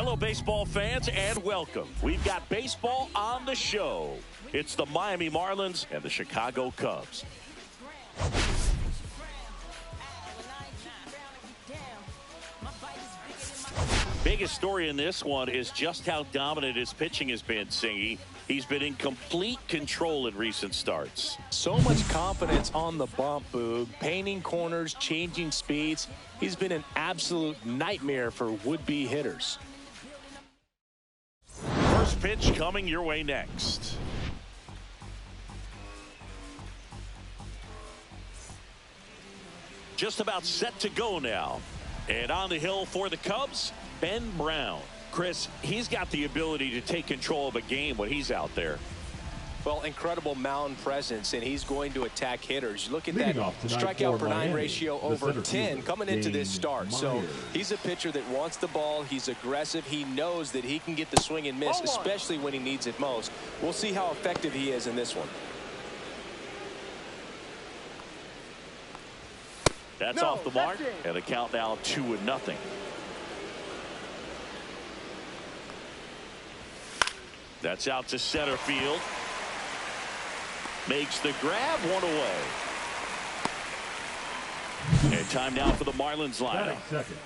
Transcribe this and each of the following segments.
Hello, baseball fans, and welcome. We've got baseball on the show. It's the Miami Marlins and the Chicago Cubs. Biggest story in this one is just how dominant his pitching has been, Singy. He's been in complete control in recent starts. So much confidence on the bump, Boog. Painting corners, changing speeds. He's been an absolute nightmare for would-be hitters. First pitch coming your way next. Just about set to go now. And on the hill for the Cubs, Ben Brown. Chris, he's got the ability to take control of a game when he's out there. Well, incredible mound presence, and he's going to attack hitters. Look at that strikeout per nine ratio over 10 coming into this start. So he's a pitcher that wants the ball. He's aggressive. He knows that he can get the swing and miss, especially when he needs it most. We'll see how effective he is in this one. That's off the mark, and the count now 2-0. That's out to center field. Makes the grab, one away. And time now for the Marlins lineup.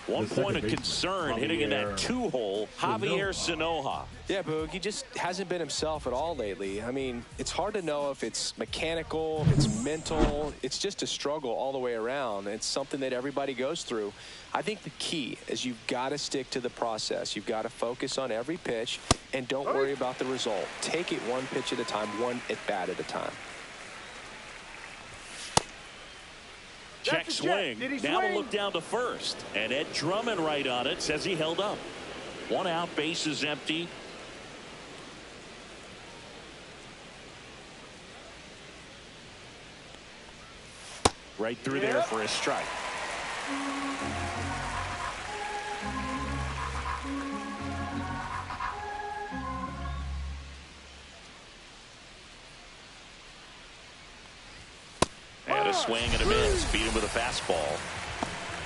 1 point of concern hitting in that 2-hole, Javier Sanoja. Yeah, Boog, he just hasn't been himself at all lately. I mean, it's hard to know if it's mechanical, if it's mental. It's just a struggle all the way around. It's something that everybody goes through. I think the key is you've got to stick to the process. You've got to focus on every pitch and don't worry about the result. Take it one pitch at a time, one at bat at a time. Check swing. Now to look down to first. And Ed Drummond right on it, says he held up. 1 out, base is empty. Right through there for a strike. And a swing and a miss. Beat him with a fastball.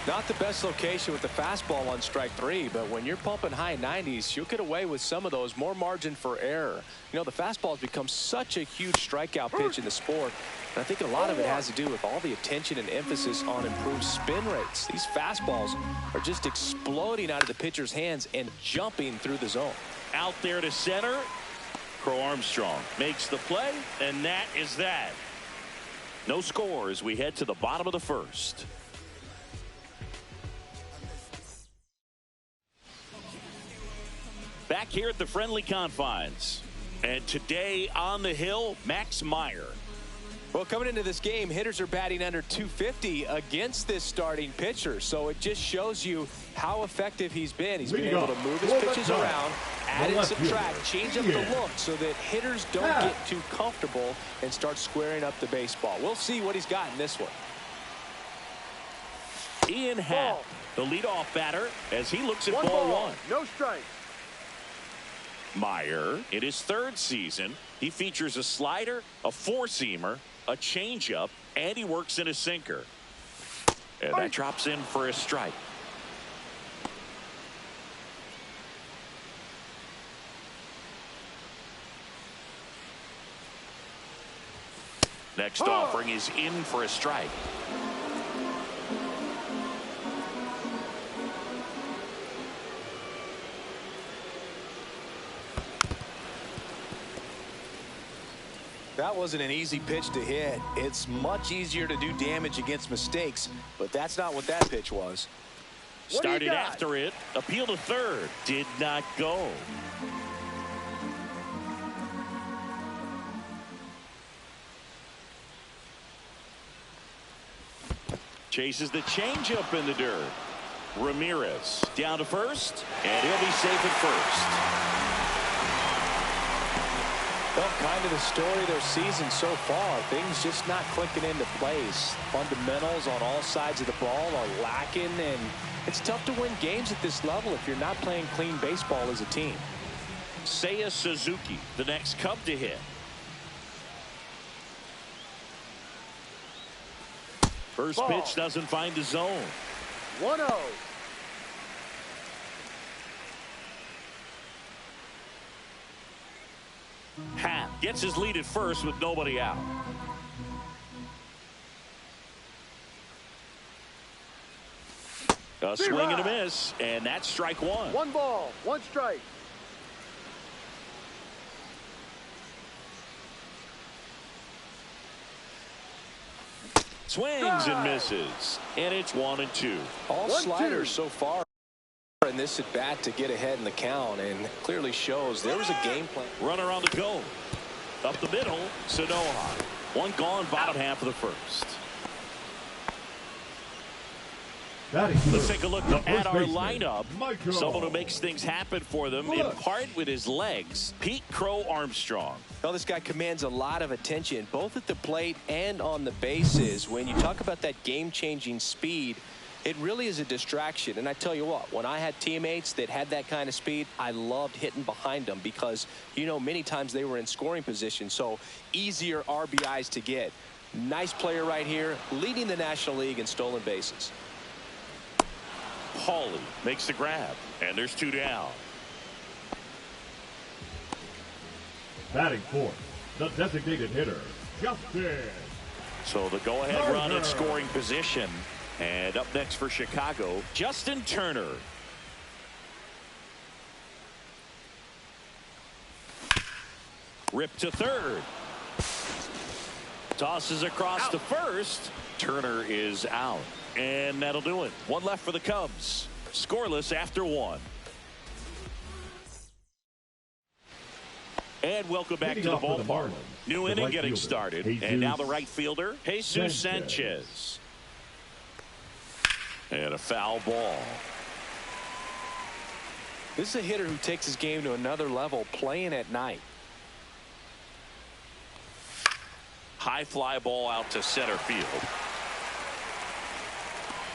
Not the best location with the fastball on strike 3, but when you're pumping high 90s, you'll get away with some of those. More margin for error. You know, the fastball has become such a huge strikeout pitch in the sport. And I think a lot of it has to do with all the attention and emphasis on improved spin rates. These fastballs are just exploding out of the pitcher's hands and jumping through the zone. Out there to center. Crow Armstrong makes the play, and that is that. No score as we head to the bottom of the first. Back here at the friendly confines. And today on the hill, Max Meyer. Well, coming into this game, hitters are batting under 250 against this starting pitcher. So it just shows you how effective he's been. He's been able to move his pitches around, add and subtract, change up the look so that hitters don't get too comfortable and start squaring up the baseball. We'll see what he's got in this one. Ian Happ, the leadoff batter, as he looks at ball 1. No strike. Meyer, in his 3rd season, he features a slider, a four-seamer, a changeup, and he works in a sinker. And that drops in for a strike. Next offering is in for a strike. That wasn't an easy pitch to hit. It's much easier to do damage against mistakes, but that's not what that pitch was. Started after it. Appeal to third. Did not go. Chases the changeup in the dirt. Ramirez down to first, and he'll be safe at first. Well, kind of the story of their season so far. Things just not clicking into place. Fundamentals on all sides of the ball are lacking, and it's tough to win games at this level if you're not playing clean baseball as a team. Seiya Suzuki, the next Cub to hit. First pitch doesn't find the zone. 1-0. Happ gets his lead at first with nobody out. A swing and a miss, and that's strike one. 1 ball, 1 strike. Swings and misses, and it's 1-2. All 1-2. sliders so far in this at bat to get ahead in the count, and clearly shows there was a game plan. Runner on the go. Up the middle, Sanoha. One gone, bottom half of the first. Let's take a look at our lineup. Someone who makes things happen for them, in part with his legs, Pete Crow Armstrong. Well, this guy commands a lot of attention, both at the plate and on the bases. When you talk about that game-changing speed, it really is a distraction. And I tell you what, when I had teammates that had that kind of speed, I loved hitting behind them because, you know, many times they were in scoring position, so easier RBIs to get. Nice player right here, leading the National League in stolen bases. Pauly makes the grab, and there's 2 down. Batting fourth, the designated hitter, Justin. So the go-ahead run in scoring position. And up next for Chicago, Justin Turner. Rip to third. Tosses across to first. Turner is out. And that'll do it. One left for the Cubs. Scoreless after 1. And welcome back to the ballpark. New inning getting started. And now the right fielder, Jesus Sanchez. And a foul ball. This is a hitter who takes his game to another level, playing at night. High fly ball out to center field.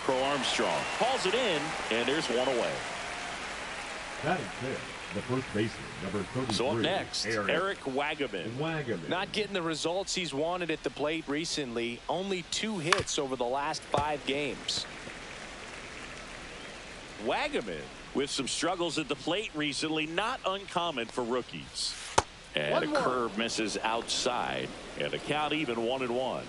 Crow Armstrong hauls it in, and there's one away. Batting fifth, the first baseman, number 33. So up next, Eric Wagaman. Not getting the results he's wanted at the plate recently. Only 2 hits over the last 5 games. Wagaman with some struggles at the plate recently, not uncommon for rookies. And a curve misses outside, and the count even 1-1.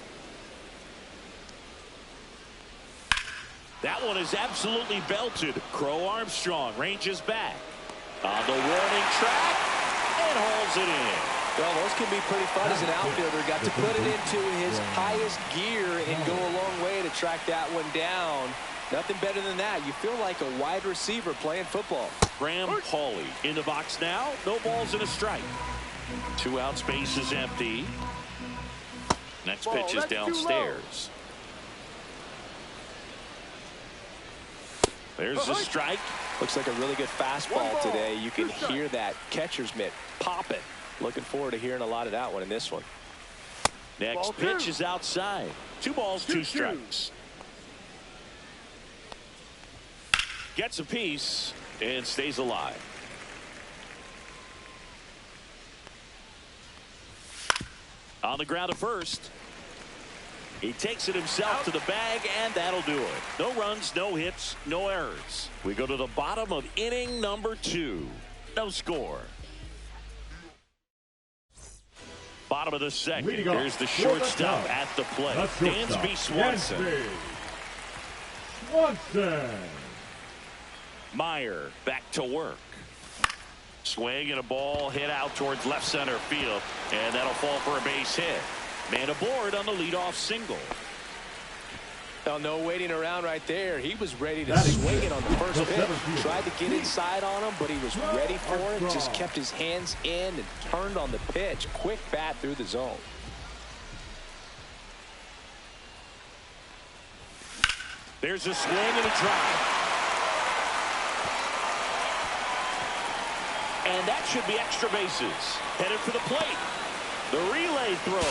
That one is absolutely belted. Crow Armstrong ranges back on the warning track and hauls it in. Well, those can be pretty fun as an outfielder. Got to put it into his highest gear and go a long way to track that one down. Nothing better than that. You feel like a wide receiver playing football. Graham Pauly in the box now. No balls and a strike. 2 out, space is empty. Next pitch is downstairs. There's a strike. Looks like a really good fastball today. You can hear that catcher's mitt popping. Looking forward to hearing a lot of that one in this one. Next pitch is outside. 2 balls, 2 strikes. Gets a piece and stays alive. On the ground at first. He takes it himself to the bag, and that'll do it. No runs, no hits, no errors. We go to the bottom of inning number 2. No score. Bottom of the second. Here's the shortstop at the plate. Dansby Swanson. Meyer back to work. Swing and a ball hit out towards left center field, and that'll fall for a base hit. Man aboard on the leadoff single. Well, no waiting around right there. He was ready to swing it on the first pitch. Tried to get inside on him, but he was ready for it. Just kept his hands in and turned on the pitch. Quick bat through the zone. There's a swing and a drive. And that should be extra bases. Headed for the plate. The relay throw.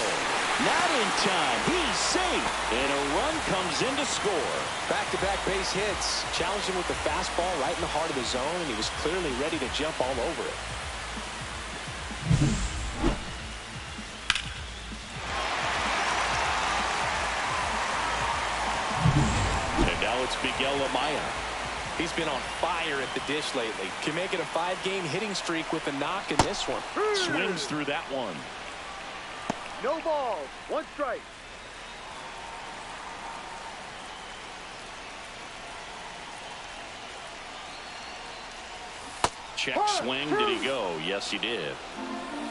Not in time. He's safe. And a run comes in to score. Back-to-back base hits. Challenged him with the fastball right in the heart of the zone, and he was clearly ready to jump all over it. And now it's Miguel Amaya. He's been on fire at the dish lately. Can make it a 5-game hitting streak with a knock in this one. Swings through that one. No ball. 1 strike. Check swing. Did he go? Yes, he did.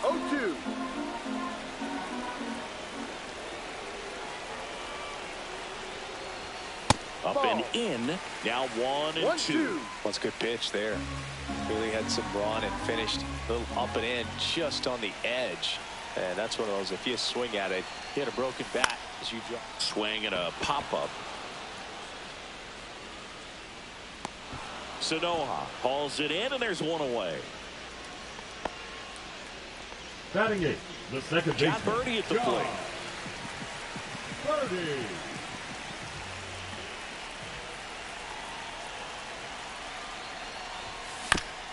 0-2. Up and in. Now 1-2. That's a good pitch there. Really had some run and finished a little up and in just on the edge. And that's one of those, if you swing at it, you had a broken bat as you drop. Swing and a pop-up. Sanoha hauls it in, and there's one away. Batting 8, the second baseman. Got Birdie at the plate. Birdie.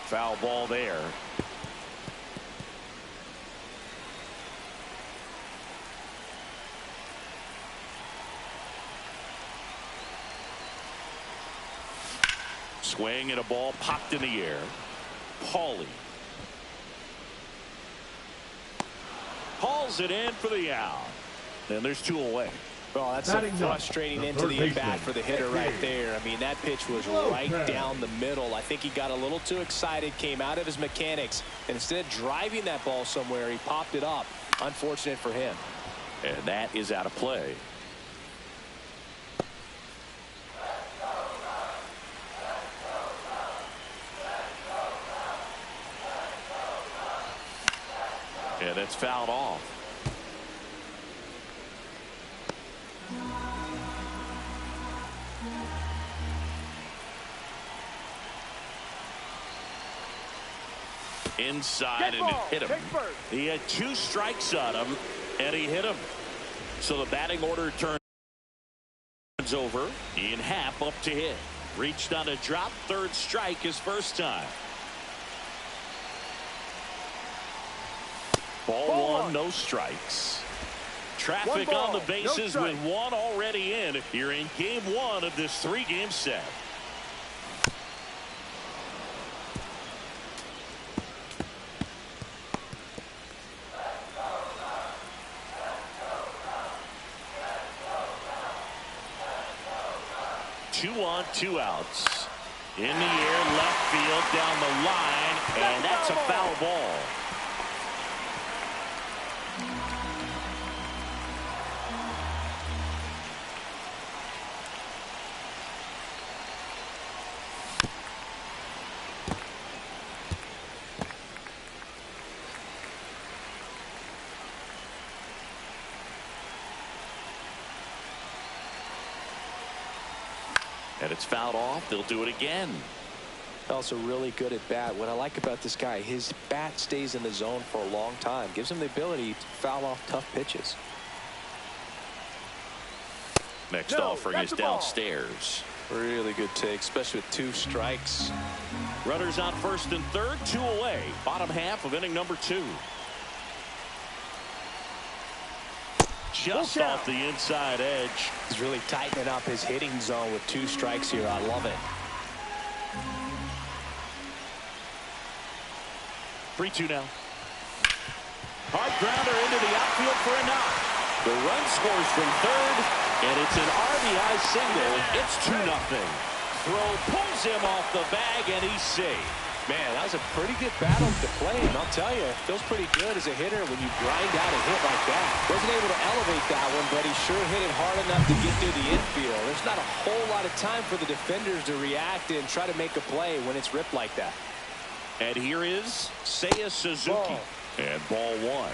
Foul ball there. Swing and a ball popped in the air. Paulie hauls it in for the out. And there's 2 away. Well, that's Batting frustrating into the at-bat for the hitter right there. I mean, that pitch was right down the middle. I think he got a little too excited, came out of his mechanics, and instead of driving that ball somewhere, he popped it up. Unfortunate for him. And that is out of play. And it's fouled off. Inside and it hit him. He had 2 strikes on him and he hit him. So the batting order turns over. Ian Happ up to hit. Reached on a drop. 3rd strike his first time. Ball 1, no strikes. Traffic on the bases with 1 already in here in game 1 of this 3-game set. Two on, 2 outs. In the air, left field, down the line, and that's a foul ball. And it's fouled off. They'll do it again. Also really good at bat. What I like about this guy, his bat stays in the zone for a long time. Gives him the ability to foul off tough pitches. Next offering is downstairs. Really good take, especially with 2 strikes. Runners on 1st and 3rd, 2 away. Bottom half of inning number 2. Just off the inside edge. He's really tightening up his hitting zone with 2 strikes here. I love it. 3-2 now. Hard grounder into the outfield for a knock. The run scores from 3rd, and it's an RBI single. It's 2-0. Throw pulls him off the bag, and he's safe. Man, that was a pretty good battle to play, and I'll tell you, it feels pretty good as a hitter when you grind out a hit like that. Wasn't able to elevate that one, but he sure hit it hard enough to get through the infield. There's not a whole lot of time for the defenders to react and try to make a play when it's ripped like that. And here is Seiya Suzuki. And ball 1.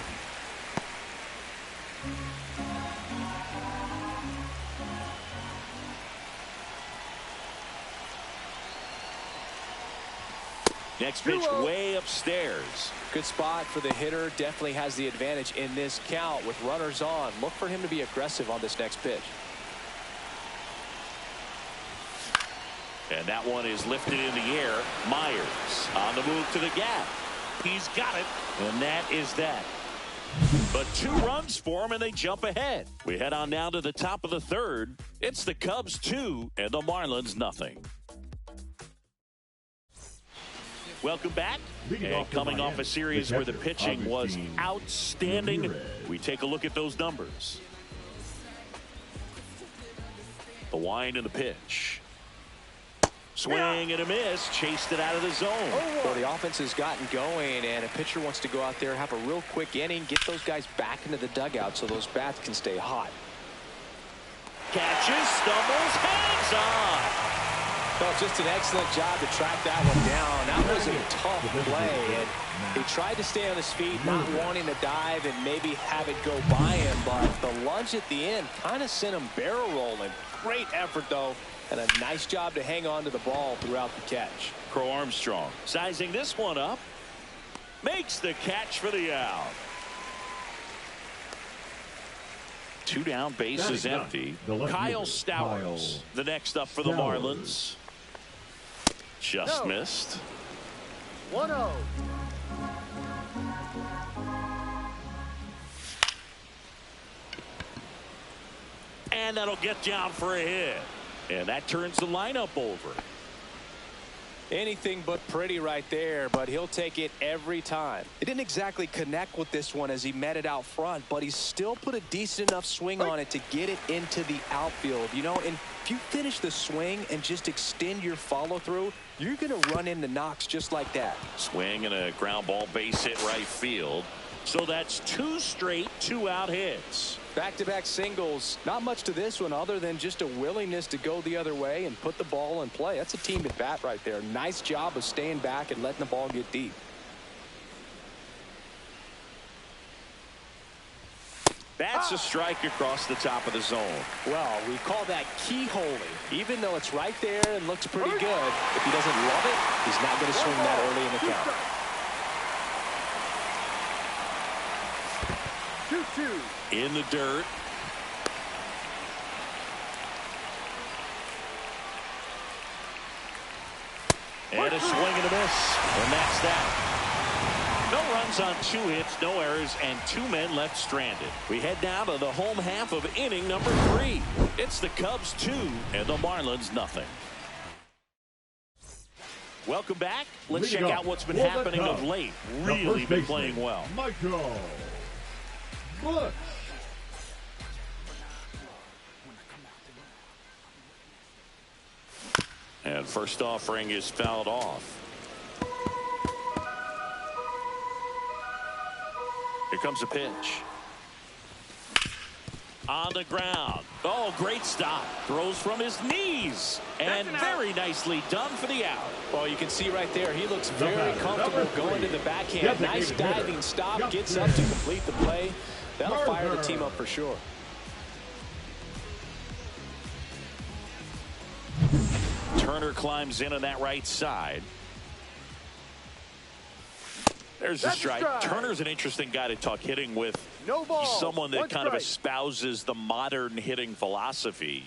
Next pitch way upstairs. Good spot for the hitter. Definitely has the advantage in this count with runners on. Look for him to be aggressive on this next pitch. And that one is lifted in the air. Myers on the move to the gap. He's got it. And that is that. But 2 runs for him and they jump ahead. We head on down to the top of the 3rd. It's the Cubs 2 and the Marlins nothing. Welcome back. Leading And off coming off a series where the pitching was outstanding, Ramirez. we take a look at those numbers. The wind and the pitch. Swing and a miss. Chased it out of the zone. Well, the offense has gotten going, and a pitcher wants to go out there, have a real quick inning, get those guys back into the dugout so those bats can stay hot. Catches, stumbles, hangs on. Well, just an excellent job to track that one down. That was a tough play, and he tried to stay on his feet, not wanting to dive and maybe have it go by him, but the lunge at the end kind of sent him barrel rolling. Great effort, though, and a nice job to hang on to the ball throughout the catch. Crow Armstrong sizing this one up. Makes the catch for the out. 2 down, base is empty. Kyle Stowers, the next up for the Marlins. Just missed. 1-0. And that'll get down for a hit. And that turns the lineup over. Anything but pretty right there, but he'll take it every time. It didn't exactly connect with this one as he met it out front, but he still put a decent enough swing on it to get it into the outfield. You know, and if you finish the swing and just extend your follow through, you're going to run into knocks just like that. Swing and a ground ball base hit right field. So that's 2 straight 2-out hits. Back-to-back singles. Not much to this one other than just a willingness to go the other way and put the ball in play. That's a team at bat right there. Nice job of staying back and letting the ball get deep. That's a strike across the top of the zone. Well, we call that keyholing. Even though it's right there and looks pretty good, if he doesn't love it, he's not going to swing that early in the count. 2-2. In the dirt. And a swing and a miss. And that's that. No runs on 2 hits, no errors, and 2 men left stranded. We head down to the home half of inning number 3. It's the Cubs 2 and the Marlins nothing. Welcome back. Let's check out what's been happening of late. Really been playing well. Michael Bush. And first offering is fouled off. Here comes a pitch. On the ground. Oh, great stop. Throws from his knees. And very nicely done for the out. Well, you can see right there, he looks very comfortable going to the backhand. Nice diving stop. Gets up to complete the play. That'll fire the team up for sure. Turner climbs in on that right side. There's a strike. Turner's an interesting guy to talk hitting with. No ball. He's someone that kind of strike. espouses the modern hitting philosophy.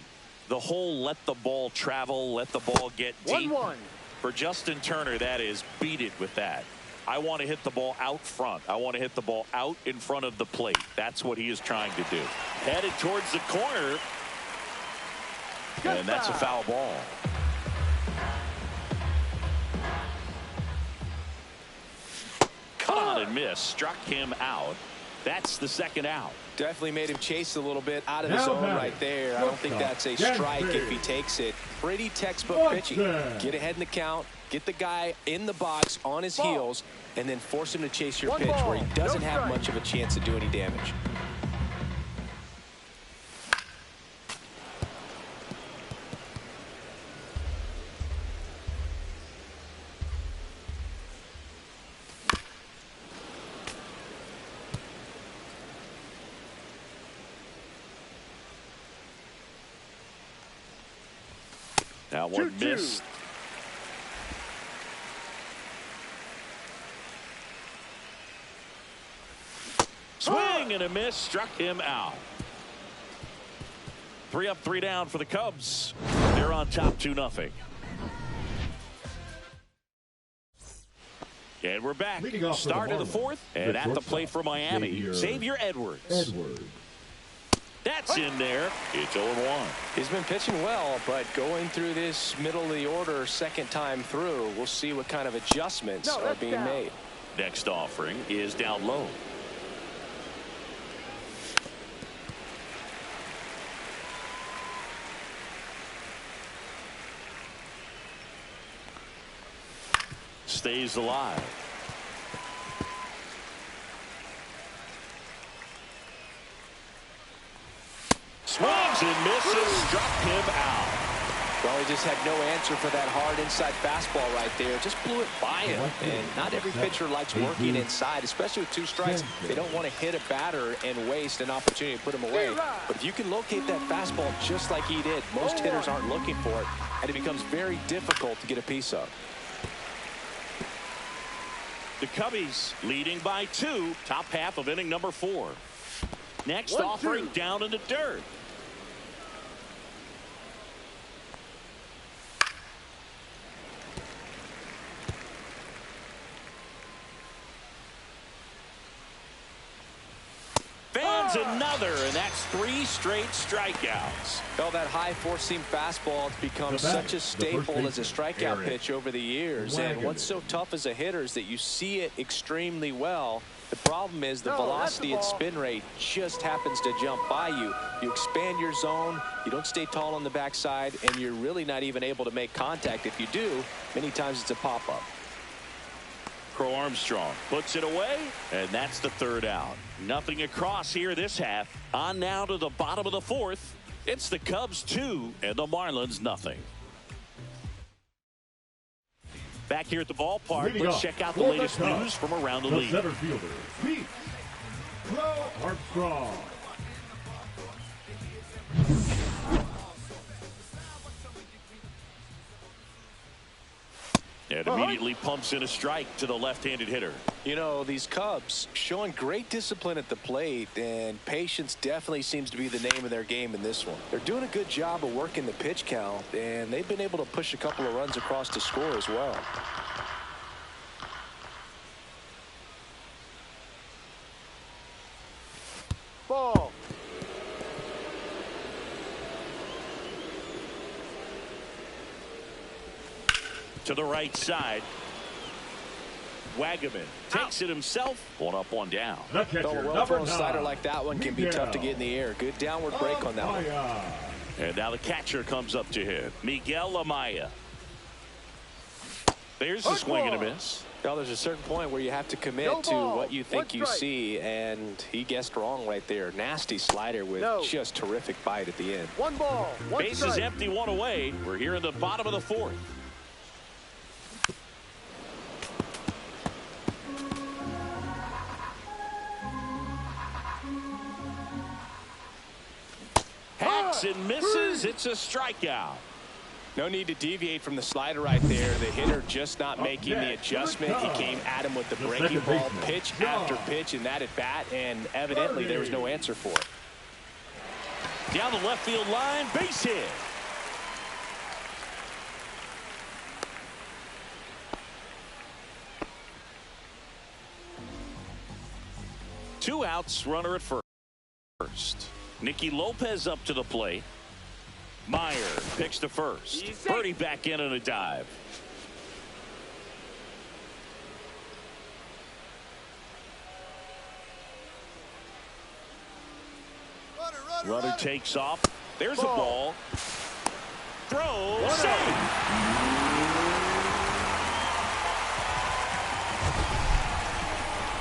The whole let the ball travel, let the ball get deep. 1-1. For Justin Turner, that is beat it with that. I want to hit the ball out front. I want to hit the ball out in front of the plate. That's what he is trying to do. Headed towards the corner. And that's a foul ball. Caught and missed. Struck him out. That's the second out. Definitely made him chase a little bit out of the zone right there. I don't think that's a strike if he takes it. Pretty textbook pitching. Get ahead in the count, get the guy in the box on his heels, and then force him to chase your pitch where he doesn't have much of a chance to do any damage. Now one missed. Swing and a miss. Struck him out. 3 up, 3 down for the Cubs. They're on top 2-0. And we're back. Start of the 4th. And at the plate for Miami, Xavier Edwards. That's in there. It's 0-1. He's been pitching well, but going through this middle of the order second time through, we'll see what kind of adjustments are being made. Next offering is down low. Stays alive. Swings and misses, struck him out. Well, he just had no answer for that hard inside fastball right there. Just blew it by him. And not every pitcher likes working inside, especially with 2 strikes. They don't want to hit a batter and waste an opportunity to put him away. But if you can locate that fastball just like he did, most hitters aren't looking for it, and it becomes very difficult to get a piece of. The Cubbies leading by 2, top half of inning number 4. Next offering down in the dirt. Fans another, and that's 3 straight strikeouts. Well, that high four-seam fastball has become such a staple as a strikeout pitch over the years. And what's so tough as a hitter is that you see it extremely well. The problem is the velocity and spin rate just happens to jump by you. You expand your zone, you don't stay tall on the backside, and you're really not even able to make contact. If you do, many times it's a pop-up. Crow Armstrong puts it away, and that's the 3rd out. Nothing across here this half. On now to the bottom of the 4th. It's the Cubs 2 and the Marlins nothing. Back here at the ballpark, let's check out the latest news from around the league. Center fielder, Pete Crow Armstrong. And immediately pumps in a strike to the left-handed hitter. You know, these Cubs showing great discipline at the plate, and patience definitely seems to be the name of their game in this one. They're doing a good job of working the pitch count, and they've been able to push a couple of runs across to score as well. Ball. To the right side. Wagaman takes it himself. 1 up, 1 down. The catcher, A well-thrown slider like that one can be tough to get in the air. Good downward break on that one. And now the catcher comes up to him. Miguel Amaya. There's the swing and a miss. Well, there's a certain point where you have to commit to what you think you see, and he guessed wrong right there. Nasty slider with just terrific bite at the end. 1 ball, 1 Base strike. is empty, 1 away. We're here in the bottom of the 4th. Hacks and misses. It's a strikeout. No need to deviate from the slider right there. The hitter just not making the adjustment. He came at him with the breaking ball, pitch after pitch in that at bat, and evidently there was no answer for it. Down the left field line, base hit. Two outs, runner at first. Nicky Lopez up to the plate. Meyer picks to first. Birdie back in on a dive. Runner takes off. There's a ball. Throw. Save.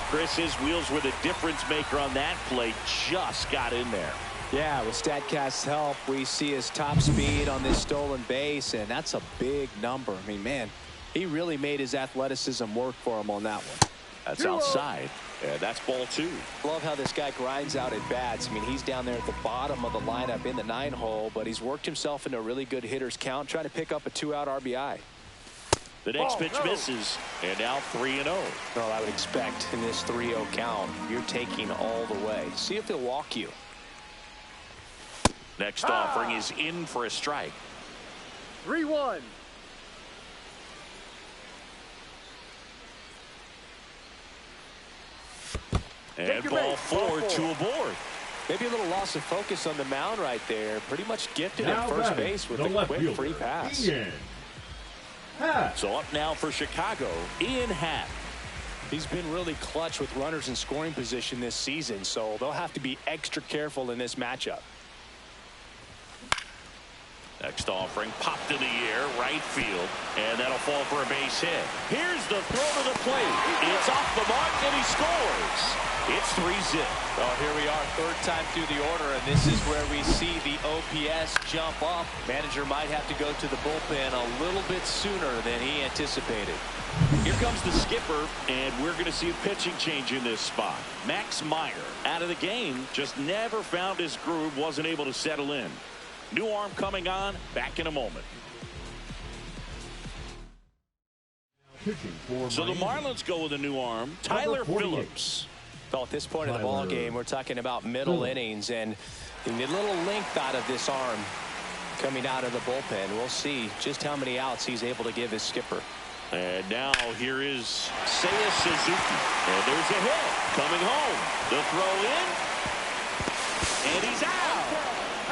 Chris, his wheels were the difference maker on that play. Just got in there. Yeah, with StatCast's help, we see his top speed on this stolen base, and that's a big number. I mean, man, he really made his athleticism work for him on that one. That's outside. Yeah, that's ball 2. Love how this guy grinds out at bats. I mean, he's down there at the bottom of the lineup in the 9-hole, but he's worked himself into a really good hitter's count, trying to pick up a 2-out RBI. The next pitch misses, and now 3-0. Well, I would expect in this 3-0 count, you're taking all the way. See if he'll walk you. Next offering is in for a strike. 3-1. And ball 4, 2 aboard. Maybe a little loss of focus on the mound right there. Pretty much gifted Now at first batting, base with the a left quick fielder, free pass. Ian Happ. So up now for Chicago, Ian Happ. He's been really clutch with runners in scoring position this season, so they'll have to be extra careful in this matchup. Next offering popped in the air, right field, and that'll fall for a base hit. Here's the throw to the plate. It's off the mark, and he scores. It's 3-0. Well, here we are, third time through the order, and this is where we see the OPS jump up. Manager might have to go to the bullpen a little bit sooner than he anticipated. Here comes the skipper, and we're going to see a pitching change in this spot. Max Meyer out of the game, just never found his groove, wasn't able to settle in. New arm coming on, back in a moment. So the Marlins go with a new arm, Tyler Phillips. Well, at this point of the ball game, we're talking about middle innings, and you need a little length out of this arm coming out of the bullpen. We'll see just how many outs he's able to give his skipper. And now here is Seiya Suzuki. And there's a hit coming home. The throw in. And he's out.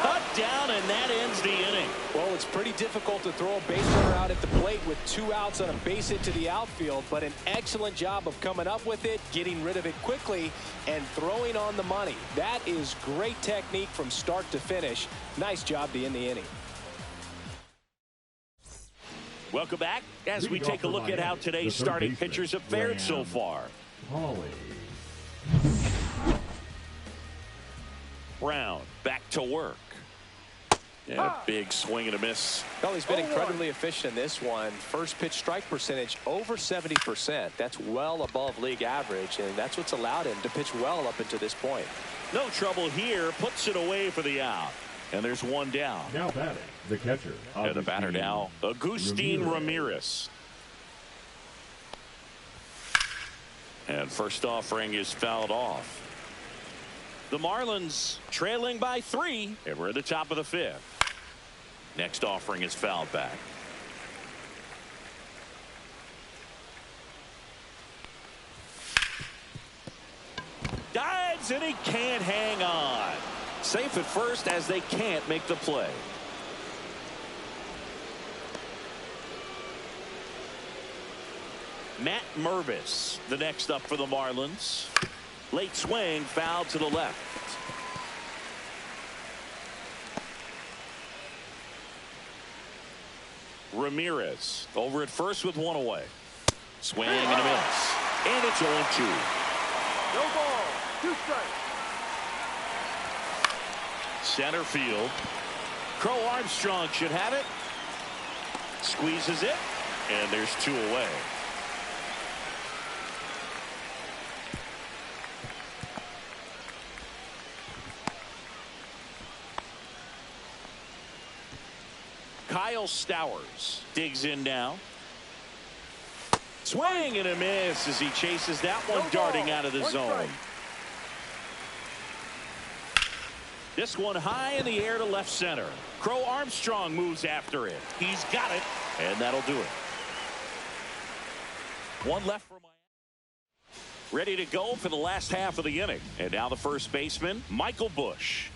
Cut down, and that ends the inning. Well, it's pretty difficult to throw a base runner out at the plate with 2 outs on a base hit to the outfield, but an excellent job of coming up with it, getting rid of it quickly, and throwing on the money. That is great technique from start to finish. Nice job to end the inning. Welcome back as we take a look at how today's starting pitchers have fared so far. Brown back to work. And a big swing and a miss. Well, he's been incredibly efficient in this one. First pitch strike percentage over 70%. That's well above league average, and that's what's allowed him to pitch well up until this point. No trouble here. Puts it away for the out. And there's one down. Now batting, the catcher. And the batter now, Agustin Ramirez. And first offering is fouled off. The Marlins trailing by 3, and we're at the top of the 5th. Next offering is fouled back. Dives, and he can't hang on. Safe at first as they can't make the play. Matt Mervis, the next up for the Marlins. Late swing, foul to the left. Ramirez over at first with 1 away. Swing and a miss. And it's 0-2. No ball. 2 strikes. Center field. Crow Armstrong should have it. Squeezes it. And there's 2 away. Kyle Stowers digs in now. Swing and a miss as he chases that one darting out of the zone. This one high in the air to left center. Crow Armstrong moves after it. He's got it, and that'll do it. 1 left for Miami. Ready to go for the last half of the inning. And now the first baseman, Michael Busch.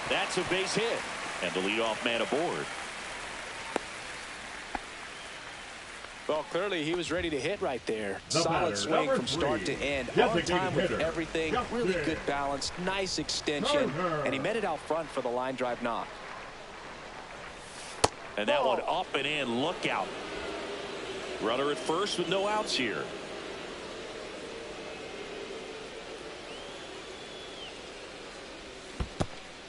That's a base hit, and the leadoff man aboard. Well, clearly he was ready to hit right there. The Solid batter, swing number from start 3. to end. On Designated time with hitter, everything. Justin Really good balance. Nice extension. Turner. And he met it out front for the line drive knock. And that one up and in. Look out. Runner at first with no outs here.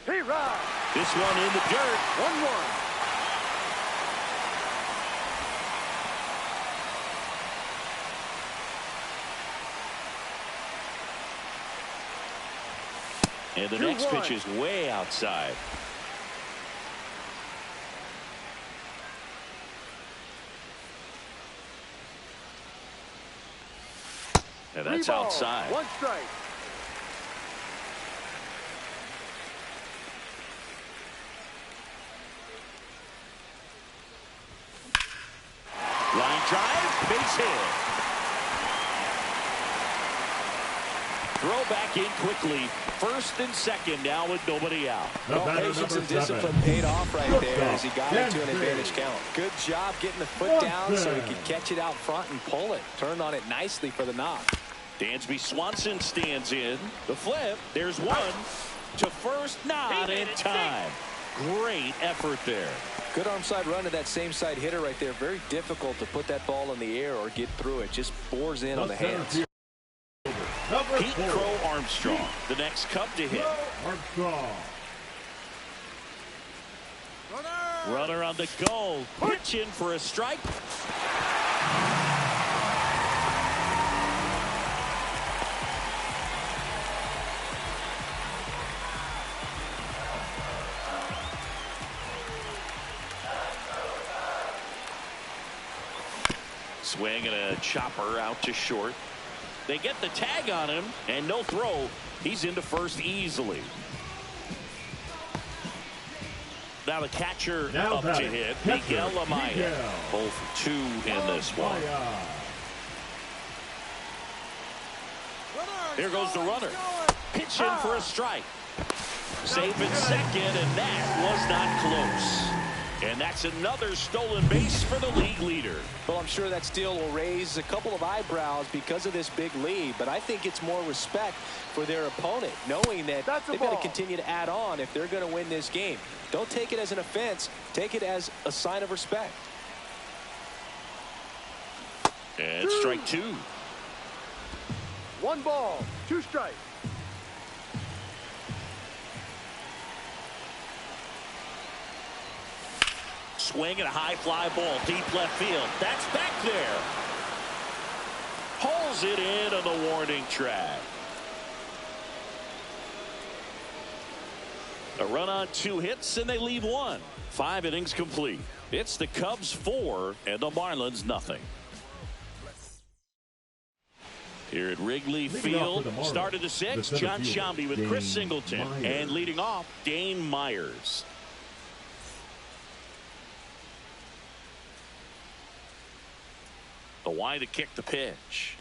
He rides. This one in the dirt. 1-1. And the next pitch is way outside. And that's outside. 1 strike. Line drive, base hit. Throw back in quickly. First and second now with nobody out. The batter, Patience number and discipline 7. paid off right Good there job. as he got into an advantage count. Good job getting the foot down so he could catch it out front and pull it. Turned on it nicely for the knock. Dansby Swanson stands in. The flip. There's one. To first, not in time. Great effort there. Good arm side run to that same side hitter right there. Very difficult to put that ball in the air or get through it. Just bores in on the hands. Number Pete 4. Crow Armstrong, the next Cub to hit. Armstrong. Runner on the go. Pitch in for a strike. Swing and a chopper out to short. They get the tag on him and no throw. He's into first easily. Now the catcher up to hit. Miguel Amaya. 0 for 2 in this one. Here goes the runner. Pitch in for a strike. Safe at second, and that was not close. And that's another stolen base for the league leader. Well, I'm sure that steal will raise a couple of eyebrows because of this big lead, but I think it's more respect for their opponent, knowing that they've got to continue to add on if they're going to win this game. Don't take it as an offense. Take it as a sign of respect. And strike 2. 1 ball, 2 strikes. Swing and a high fly ball deep left field. That's back there. Pulls it in on the warning track. A run on 2 hits and they leave 1. 5 innings complete. It's the Cubs 4 and the Marlins nothing. Here at Wrigley Field, started the 6th, John Sciambi with Chris Singleton, and leading off, Dane Myers. The wide to kick the pitch.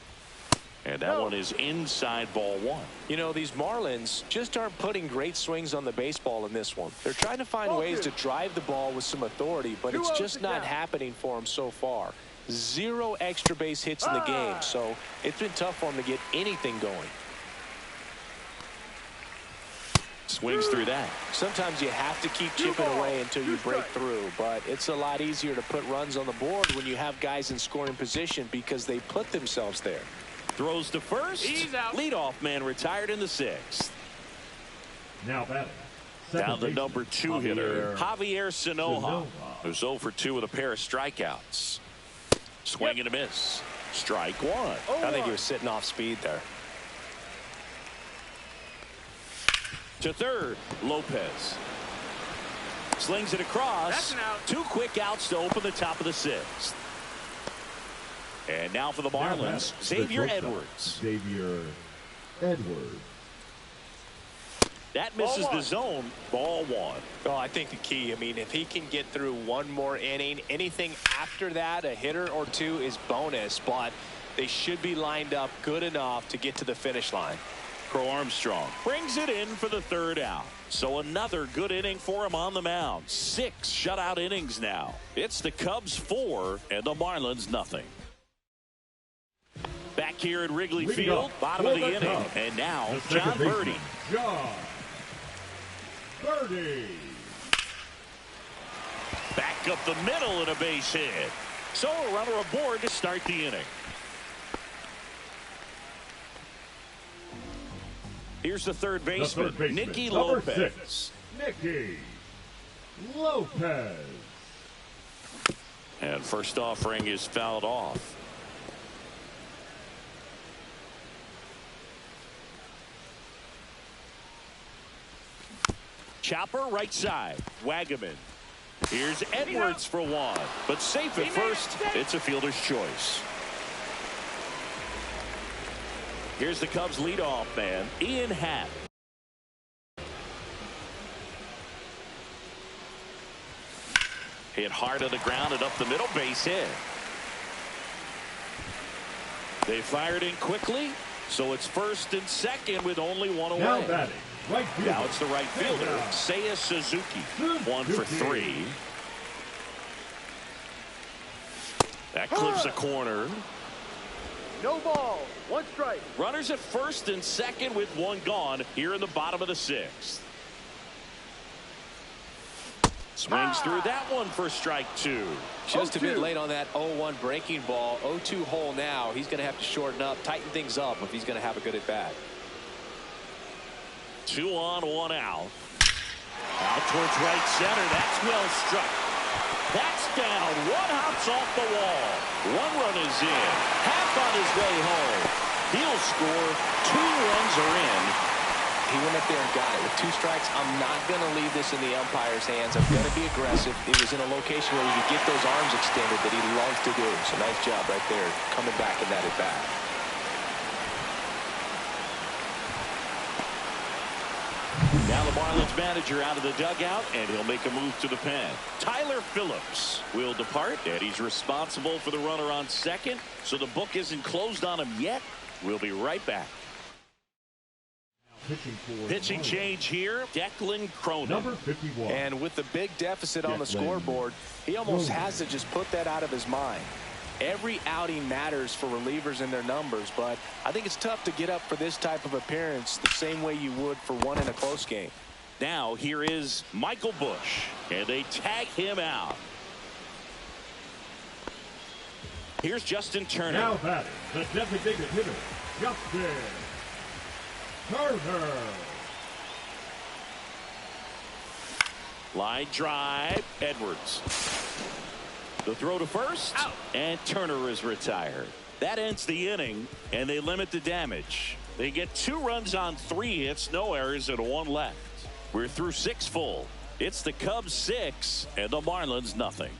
And that one is inside ball 1. You know, these Marlins just aren't putting great swings on the baseball in this one. They're trying to find ways to drive the ball with some authority, but it's just not happening for them so far. 0 extra base hits in the game, so it's been tough for them to get anything going. Swings through that. Sometimes you have to keep chipping away until you break through, but it's a lot easier to put runs on the board when you have guys in scoring position because they put themselves there. Throws to first. He's out. Leadoff man retired in the 6th. Now batting. Now the number 2 hitter, Javier Sanoja, who's 0 for 2 with a pair of strikeouts. Swing and a miss. Strike 1. I think he was sitting off speed there. To third, Lopez. Slings it across. That's an out. 2 quick outs to open the top of the 6th. And now for the Marlins, Xavier Edwards. Xavier Edwards. That misses the zone. Ball 1. Well, I think the key, I mean, if he can get through 1 more inning, anything after that, a hitter or 2 is bonus, but they should be lined up good enough to get to the finish line. Crow Armstrong brings it in for the 3rd out. So another good inning for him on the mound. 6 shutout innings now. It's the Cubs 4 and the Marlins nothing. Back here at Wrigley Field, bottom of the inning. And now, John Birdie. John Birdie. Back up the middle and a base hit. So a runner aboard to start the inning. Here's the third baseman, Nicky Lopez. 6, Nicky Lopez. And first offering is fouled off. Chopper right side. Wagaman. Here's Edwards for 1. But safe at first. It's a fielder's choice. Here's the Cubs leadoff man, Ian Happ. Hit hard on the ground and up the middle, base hit. They fired in quickly. So it's first and second with only one away. Now batting, right fielder. Now it's the right fielder, Seiya Suzuki. 1 for 3. That clips a corner. No ball. 1 strike. Runners at first and second with 1 gone here in the bottom of the 6th. Swings through that one for strike 2. Just a bit late on that 0-1 breaking ball. 0-2 hole now. He's going to have to shorten up, tighten things up if he's going to have a good at bat. 2 on, 1 out. Out towards right center. That's well struck. That's down. 1 hops off the wall. 1 run is in. Half on his way home. He'll score. 2 runs are in. He went up there and got it. With 2 strikes, I'm not going to leave this in the umpire's hands. I'm going to be aggressive. It was in a location where he could get those arms extended that he loves to do. So nice job right there, coming back in that at bat. Now the Marlins manager out of the dugout, and he'll make a move to the pen. Tyler Phillips will depart, and he's responsible for the runner on second. So the book isn't closed on him yet. We'll be right back. Pitching change here, Declan Cronin. Number 51. And with the big deficit on the scoreboard, he almost has to just put that out of his mind. Every outing matters for relievers and their numbers, but I think it's tough to get up for this type of appearance the same way you would for one in a close game. Now here is Michael Busch, and they tag him out. Here's Justin Turner. Now batting, the designated hitter, Justin Turner. Line drive, Edwards. The throw to first, out. And Turner is retired. That ends the inning, and they limit the damage. They get 2 runs on 3 hits, no errors, and 1 left. We're through 6 full. It's the Cubs 6 and the Marlins nothing.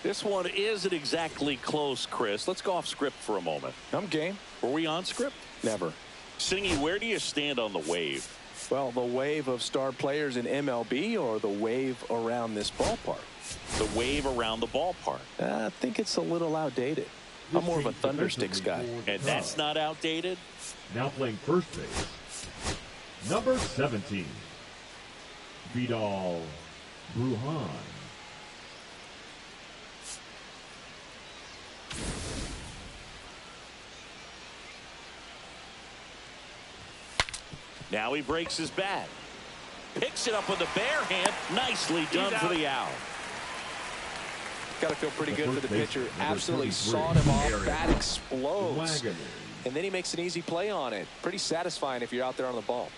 This one isn't exactly close, Chris. Let's go off script for a moment. I'm game. Were we on script? Never. Singy, where do you stand on the wave? Well, the wave of star players in MLB or the wave around this ballpark? The wave around the ballpark. I think it's a little outdated. I'm more of a Thundersticks guy. And that's not outdated? Now playing first base, number 17, Vidal Brujan. Now he breaks his bat. Picks it up with the bare hand. Nicely done for the out. Got to feel pretty good for the pitcher. Absolutely sawed him off. Bat explodes. And then he makes an easy play on it. Pretty satisfying if you're out there on the ball.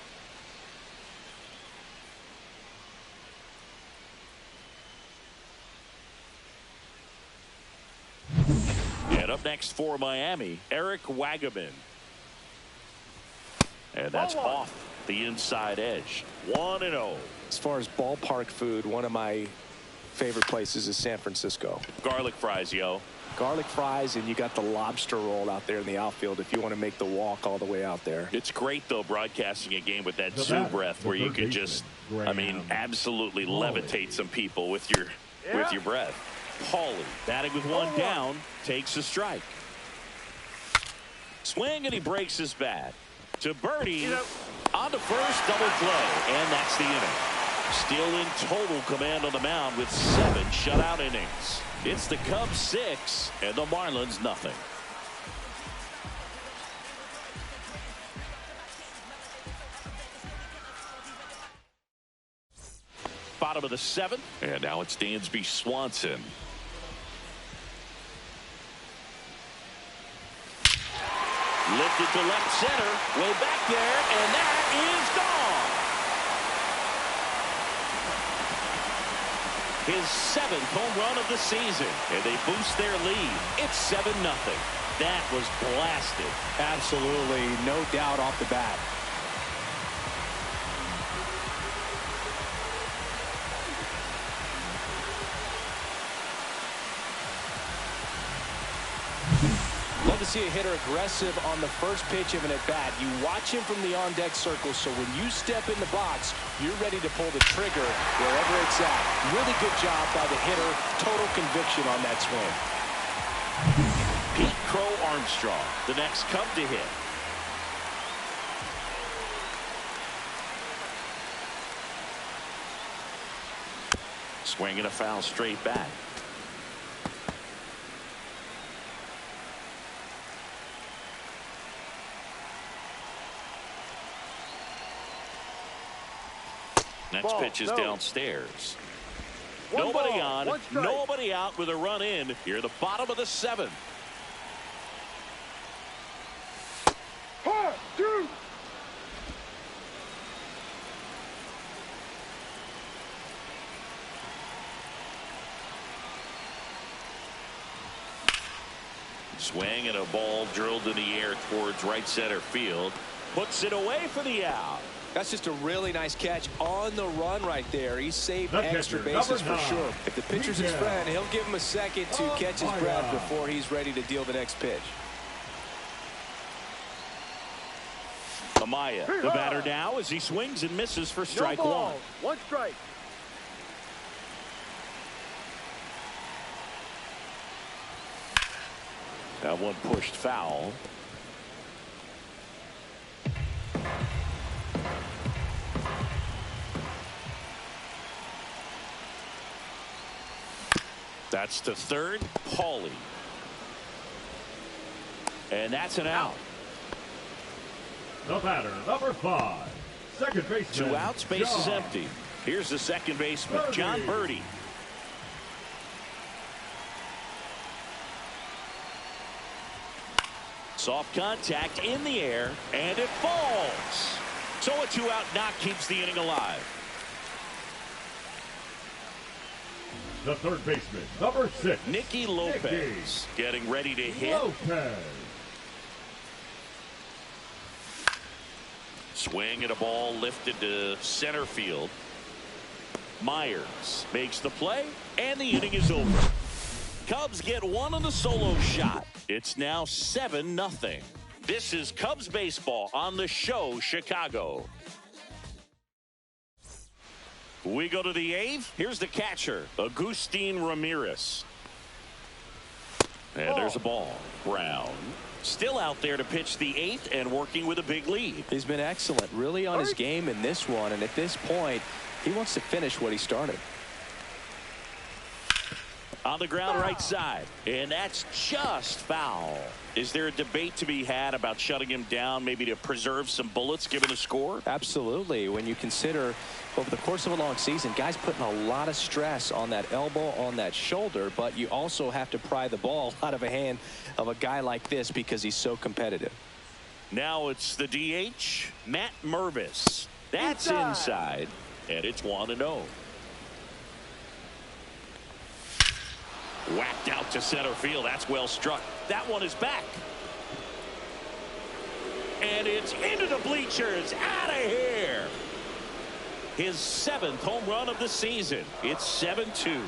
And up next for Miami, Eric Wagaman. And that's off the inside edge. 1-0. As far as ballpark food, one of my favorite places is San Francisco. Garlic fries, yo. Garlic fries, and you got the lobster roll out there in the outfield if you want to make the walk all the way out there. It's great, though, broadcasting a game with that zoo breath where you could just, I mean, absolutely levitate some people with your breath. Paulie, batting with 1 down, takes a strike. Swing, and he breaks his bat. To Birdie, on to first, double play, and that's the inning. Still in total command on the mound with 7 shutout innings. It's the Cubs 6 and the Marlins nothing. Bottom of the 7th, and now it's Dansby Swanson. Lifted to left center, way back there, and that is gone. His 7th home run of the season, and they boost their lead. It's 7-0. That was blasted. Absolutely, no doubt off the bat. Love to see a hitter aggressive on the first pitch of an at-bat. You watch him from the on-deck circle, so when you step in the box, you're ready to pull the trigger wherever it's at. Really good job by the hitter. Total conviction on that swing. Pete Crow Armstrong, the next Cub to hit. Swinging a foul straight back. Next pitch is downstairs. Nobody on, nobody out with a run in here, the bottom of the 7th. 1, 2. Swing and a ball drilled in the air towards right center field. Puts it away for the out. That's just a really nice catch on the run right there. He saved extra bases for sure. If the pitcher's his friend, he'll give him a second to catch his breath before he's ready to deal the next pitch. Amaya, the batter now, as he swings and misses for strike one. 1 strike. That one pushed foul. That's to third, Paulie. And that's an out. The batter, number 5, second baseman. 2 outs, base is empty. Here's the second baseman, John Birdie. Soft contact in the air, and it falls. So a 2-out knock keeps the inning alive. The third baseman, number 6, Nicky Lopez getting ready to hit. Lopez. Swing and a ball lifted to center field. Myers makes the play, and the inning is over. Cubs get one on the solo shot. It's now 7-0. This is Cubs baseball on the show, Chicago. We go to the 8th. Here's the catcher, Agustin Ramirez. And there's a ball. Brown still out there to pitch the 8th and working with a big lead. He's been excellent, really on his game in this one, and at this point, he wants to finish what he started. On the ground right side, and that's just foul. Is there a debate to be had about shutting him down, maybe to preserve some bullets given the score? Absolutely. When you consider over the course of a long season, guys putting a lot of stress on that elbow, on that shoulder, but you also have to pry the ball out of a hand of a guy like this because he's so competitive. Now it's the DH, Matt Mervis. That's inside, and it's 1-0. Whacked out to center field. That's well struck. That one is back. And it's into the bleachers. Out of here. His 7th home run of the season. It's 7-2.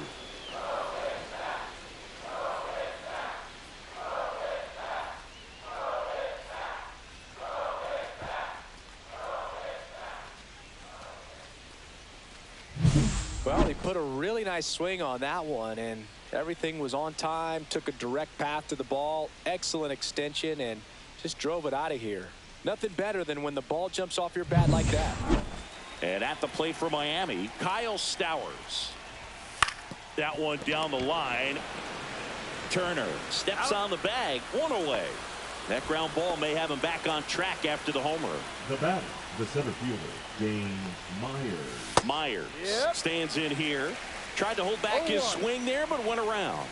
Well, he put a really nice swing on that one, and everything was on time, took a direct path to the ball, excellent extension, and just drove it out of here. Nothing better than when the ball jumps off your bat like that. And at the plate for Miami, Kyle Stowers. That one down the line. Turner steps on the bag, one away. That ground ball may have him back on track after the homer. The batter, the center fielder, James Myers. Myers stands in here. Tried to hold back his swing there, but went around.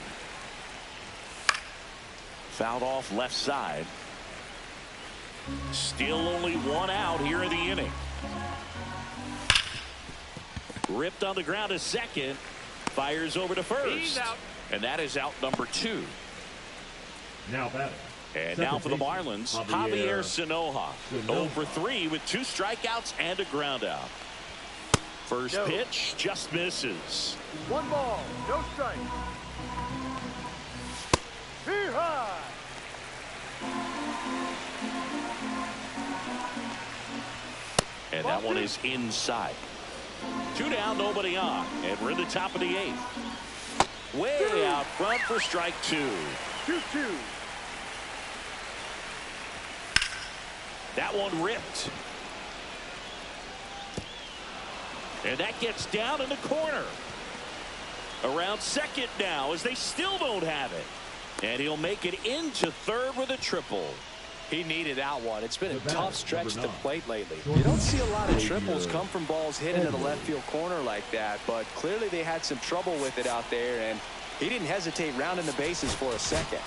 Fouled off left side. Still only 1 out here in the inning. Ripped on the ground to second. Fires over to first. He's out. And that is out number 2. Now batting. And now for the Marlins, Javier Sanoja. 0 for 3 with 2 strikeouts and a ground out. First pitch just misses. 1 ball, no strike. Too high. And that one is inside. 2 down, nobody on. And we're in the top of the 8th. Way out front for strike 2. 2-2. That one ripped. And that gets down in the corner. Around second now as they still don't have it. And he'll make it into third with a triple. He needed that one. It's been a tough stretch at the plate lately. You don't see a lot of triples come from balls hit into the left field corner like that, but clearly they had some trouble with it out there, and he didn't hesitate rounding the bases for a second.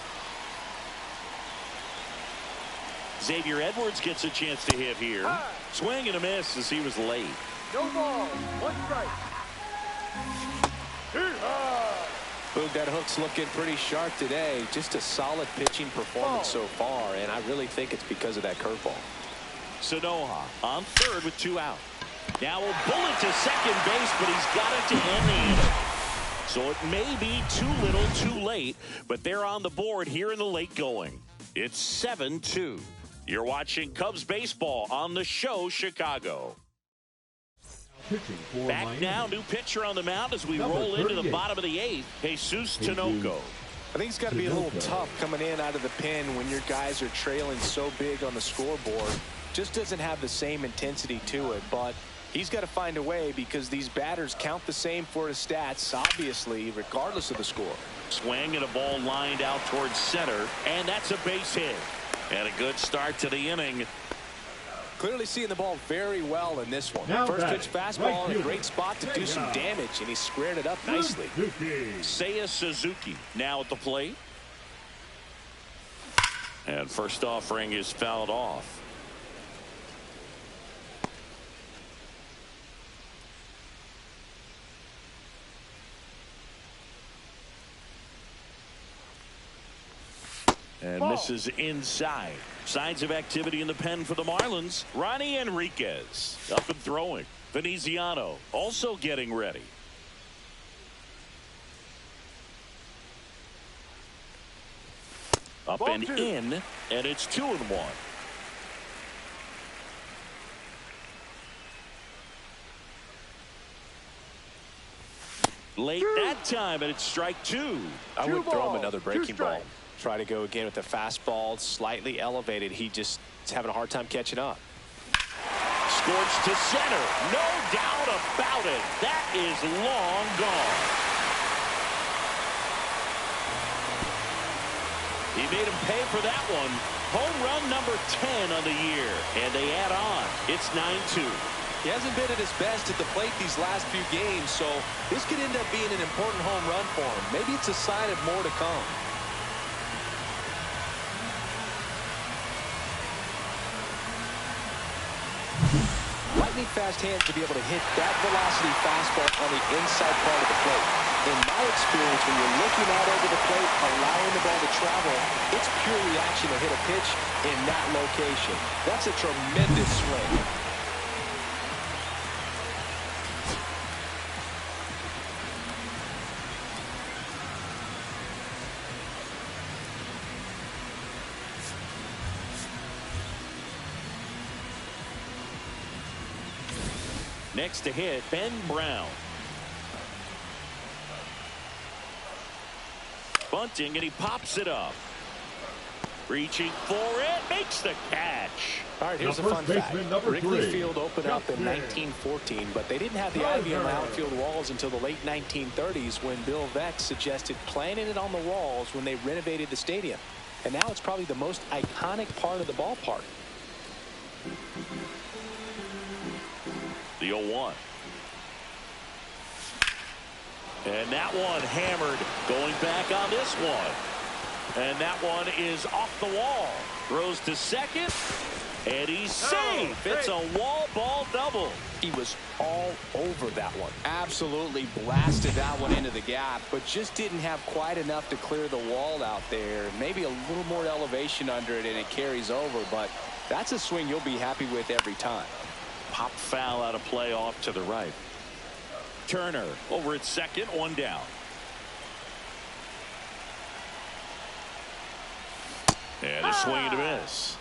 Xavier Edwards gets a chance to hit here. Swing and a miss as he was late. No ball. One strike. Boog, that hook's looking pretty sharp today. Just a solid pitching performance so far, and I really think it's because of that curveball. Sanoha on third with 2 out. Now a bullet to second base, but he's got it to end the inning. So it may be too little too late, but they're on the board here in the late going. It's 7-2. You're watching Cubs baseball on the show Chicago. Back now, new pitcher on the mound as we roll into the bottom of the 8th. Jesus Tinoco. I think it's got to be a little tough coming in out of the pen when your guys are trailing so big on the scoreboard. Just doesn't have the same intensity to it, but he's got to find a way because these batters count the same for his stats, obviously, regardless of the score. Swing and a ball lined out towards center, and that's a base hit. And a good start to the inning. Clearly seeing the ball very well in this one. Now First pitch fastball in a great spot to do some damage, and he squared it up nicely. Seiya Suzuki now at the plate. And first offering is fouled off. And misses inside. Signs of activity in the pen for the Marlins. Ronnie Enriquez up and throwing. Veneziano also getting ready. Up Ball and two. in, and it's 2-1. Late that time, and it's strike 2. I would throw him another 2 breaking ball. strikes. Try to go again with the fastball, slightly elevated. He just is having a hard time catching up. Scorched to center. No doubt about it. That is long gone. He made him pay for that one. Home run number 10 on the year. And they add on. It's 9-2. He hasn't been at his best at the plate these last few games, so this could end up being an important home run for him. Maybe it's a sign of more to come. Lightning fast hands to be able to hit that velocity fastball on the inside part of the plate. In my experience, when you're looking out over the plate, allowing the ball to travel, it's pure reaction to hit a pitch in that location. That's a tremendous swing. Next to hit, Ben Brown. Bunting, and he pops it up. Reaching for it, makes the catch. All right, here's a fun fact. Wrigley Field opened up in 1914, but they didn't have the ivy on the outfield walls until the late 1930s when Bill Veeck suggested planting it on the walls when they renovated the stadium. And now it's probably the most iconic part of the ballpark. The 0-1. And that one hammered. Going back on this one. And that one is off the wall. Throws to second. And he's safe. It's a wall ball double. He was all over that one. Absolutely blasted that one into the gap, but just didn't have quite enough to clear the wall out there. Maybe a little more elevation under it and it carries over, but that's a swing you'll be happy with every time. Pop foul out of play off to the right. Turner over at second, one down. And a swing and a miss.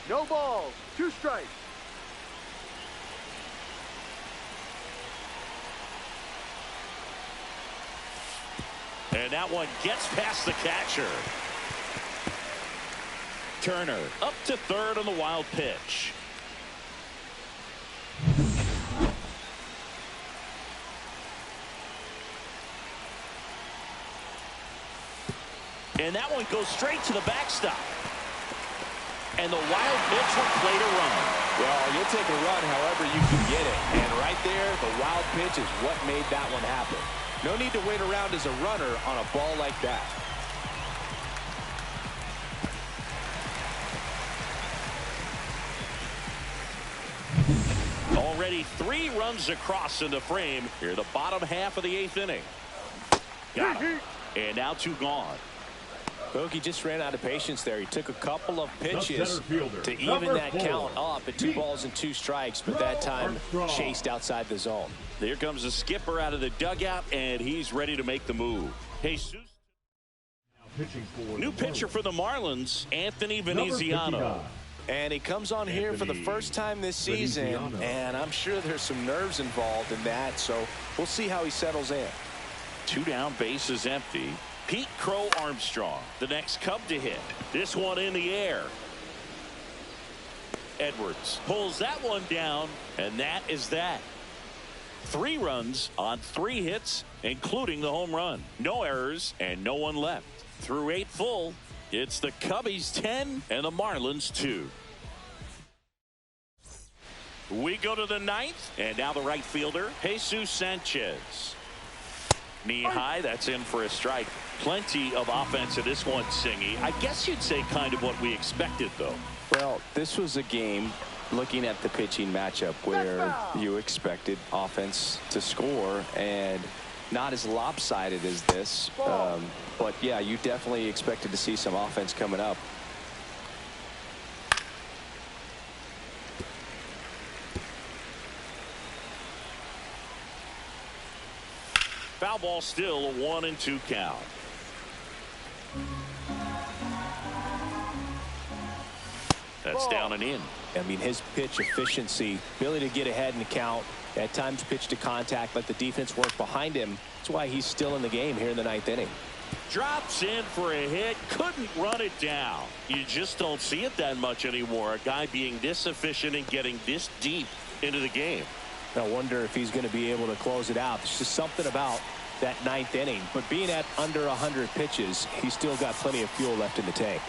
No balls. 2 strikes. And that one gets past the catcher. Turner up to third on the wild pitch. And that one goes straight to the backstop. And the wild pitch will play to run. Well, you'll take a run however you can get it. And right there, the wild pitch is what made that one happen. No need to wait around as a runner on a ball like that. Already 3 runs across in the frame here, the bottom half of the 8th inning. Got him. And now 2 gone. Bogey just ran out of patience there. He took a couple of pitches to even Number that 4. count up at 2 balls and 2 strikes, but that time chased outside the zone. Here comes the skipper out of the dugout, and he's ready to make the move. Jesus. New pitcher for the Marlins, Anthony Veneziano. And he comes on here for the first time this season, and I'm sure there's some nerves involved in that, so we'll see how he settles in. 2 down, bases empty. Pete Crow Armstrong, the next Cub to hit. This one in the air. Edwards pulls that one down, and that is that. 3 runs on 3 hits, including the home run. No errors and no one left. Through 8 full, it's the Cubbies 10 and the Marlins 2. We go to the 9th, and now the right fielder, Jesus Sanchez. Knee high, that's in for a strike. Plenty of offense in this one, Singy. I guess you'd say kind of what we expected, though. Well, this was a game, looking at the pitching matchup, where you expected offense to score, and not as lopsided as this. But, yeah, you definitely expected to see some offense coming up. Foul ball still, a 1-2 count. That's down and in. I mean, his pitch efficiency, ability to get ahead in the count, at times pitch to contact, let the defense work behind him. That's why he's still in the game here in the 9th inning. Drops in for a hit, couldn't run it down. You just don't see it that much anymore. A guy being this efficient and getting this deep into the game. I wonder if he's going to be able to close it out. There's just something about that 9th inning. But being at under 100 pitches, he's still got plenty of fuel left in the tank.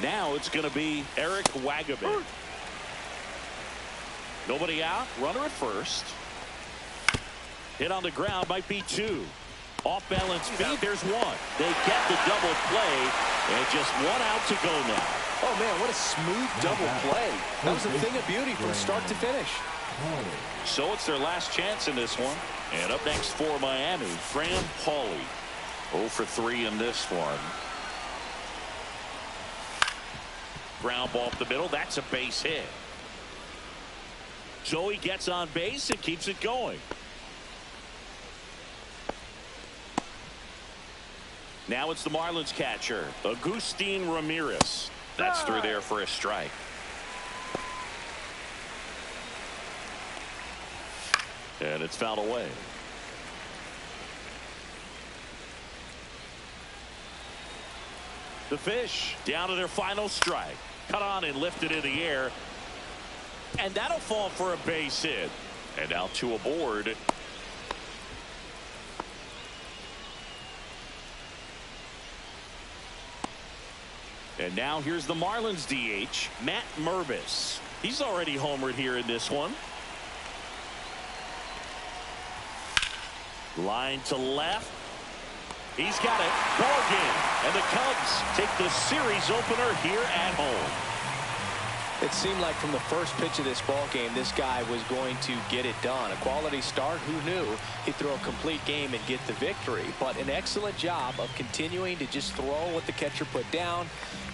Now it's going to be Eric Wagaman. Nobody out. Runner at first. Hit on the ground, might be 2. Off balance feed. There's 1. They get the double play, and just 1 out to go now. Oh, man, what a smooth double play. That was a thing of beauty from start to finish. So it's their last chance in this one. And up next for Miami, Graham Pauley. 0 for 3 in this one. Ground ball up the middle. That's a base hit. So he gets on base and keeps it going. Now it's the Marlins catcher, Agustin Ramirez. That's through there for a strike. And it's fouled away. The Fish down to their final strike. Cut on and lifted in the air. And that'll fall for a base hit. And now 2 aboard. And now here's the Marlins DH, Matt Mervis. He's already homered here in this one. Line to left. He's got it. Ball game. And the Cubs take the series opener here at home. It seemed like from the first pitch of this ball game, this guy was going to get it done. A quality start. Who knew he'd throw a complete game and get the victory? But an excellent job of continuing to just throw what the catcher put down.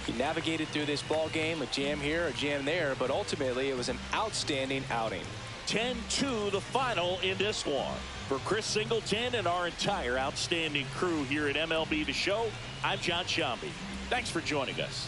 He navigated through this ball game, a jam here, a jam there, but ultimately it was an outstanding outing. 10-2 the final in this one. For Chris Singleton and our entire outstanding crew here at MLB The Show, I'm John Shambi. Thanks for joining us.